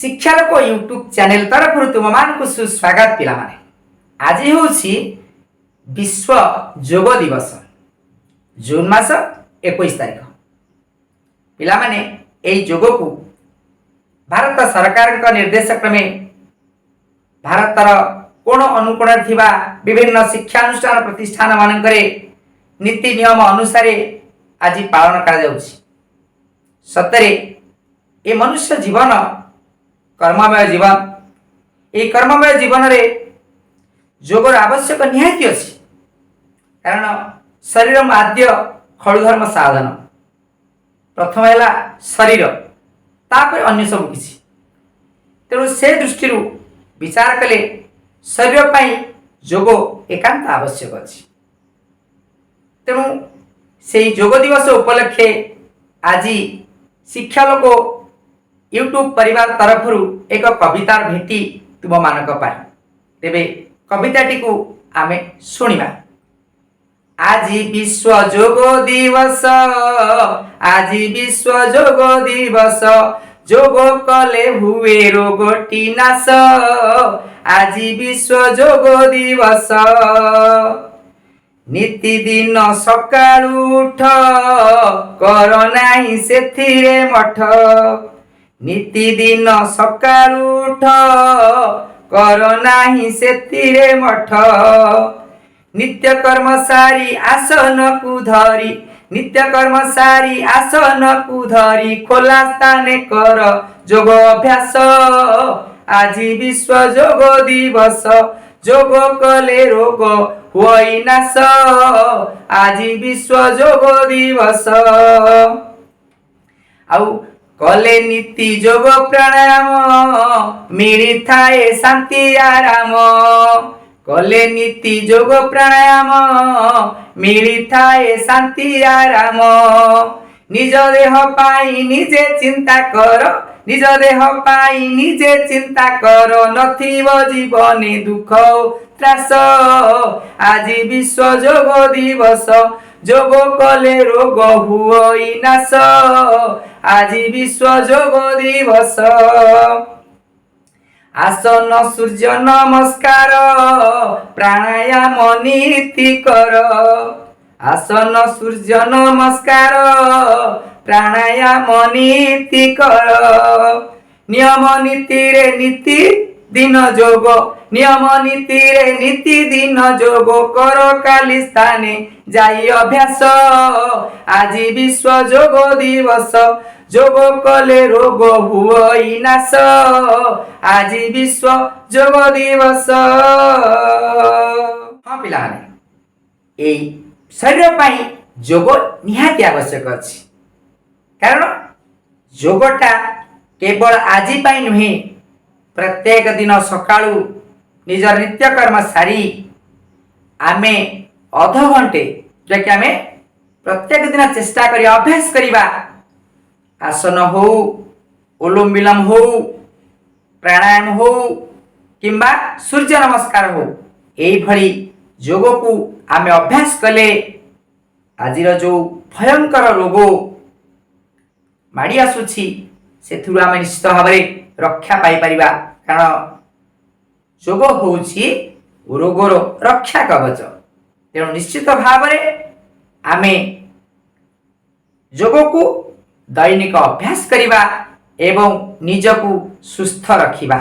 शिक्षालोक YouTube channel तरफ तुम मान सुस्वागत पिला माने आज हूँ विश्व योग दिवस जून मास 21 तारिख पिला माने योग को भारत सरकार निर्देश क्रमे भारतर कोण अनुकोण विभिन्न शिक्षानुष्ठान प्रतिष्ठान मानक नीति नियम अनुसार आज पालन कर सतरे ए मनुष्य जीवन कर्ममय जीवन ये कर्ममय जीवन रे योगर आवश्यक निहाती अच्छी कारण शरीर आद्य खलुधर्म साधन प्रथम है शरीर तापर अन्य सब किसी तेणु से दृष्टि विचार कले शरीर पाई योग एकांत आवश्यक अच्छी तेणु से योग दिवस उपलक्षे आज शिक्षालोक यूट्यूब परिवार तरफ एक कविता भेटी तुम मानक तेबे कविताटी को आमे शुणिबा। आज विश्व योग दिवस आज विश्व योग दिवस योग कले हुए रोगटी नाश आज विश्व योग दिवस नीति दिन सकाळु उठ कर नाही सेथिरे मठ नीति दिन सकाळु उठ कर नाही सेथिरे मठ नित्य कर्मचारी आसन को धरी नित्य कर्मचारी आसन को धरी खोला स्थाने कर योग अभ्यास आज विश्व योग दिवस योग कले रोग हुई नाश आज विश्व योग दिवस आउ कले नीति योग प्राणायाम मिली थाए शांति आराम कले नीति योग प्राणायाम मिली थाए शांति आराम निज देह पाई निजे चिंता कर निज देह पाई निजे चिंता कर नथिब जीवने दुख त्रास आज विश्व योग दिवस योग कले रोग हुई नाश आज विश्व योग दिवस आसन सूर्य नमस्कार प्राणायाम नीति कर आसन सूर्य नमस्कार प्राणायाम नीति कर नियम नीति रे नीति दिन योग नियम नीति रे नीति दिन योग कर काली स्थाने जाई अभ्यास आज विश्व योग दिवस योग कले रोग हुई नाश आज विश्व योग दिवस। हाँ पिला ए शरीर पाई योग निहाती आवश्यक अच्छी कारण योगटा केवल आज पाई नुहे प्रत्येक दिन सकाळु निज नित्यकर्म सारी आमे अध घंटे जैसे आमे प्रत्येक दिन चेष्टा करी अभ्यास करिबा आसन हो ओलम विलोम हो प्राणायाम हो किंबा सूर्य नमस्कार हो एई भली योग को आमे अभ्यास कले आजिर जो भयंकर रोग माड़ी आसुछि सेथुरु आमे निश्चित भाव रक्षा पाई परिबा कारण योग होउछि रोगर रक्षा कवच तेणु निश्चित भाव आमे योग को दैनिक अभ्यास करिबा एवं निजकु सुस्थ रखिबा।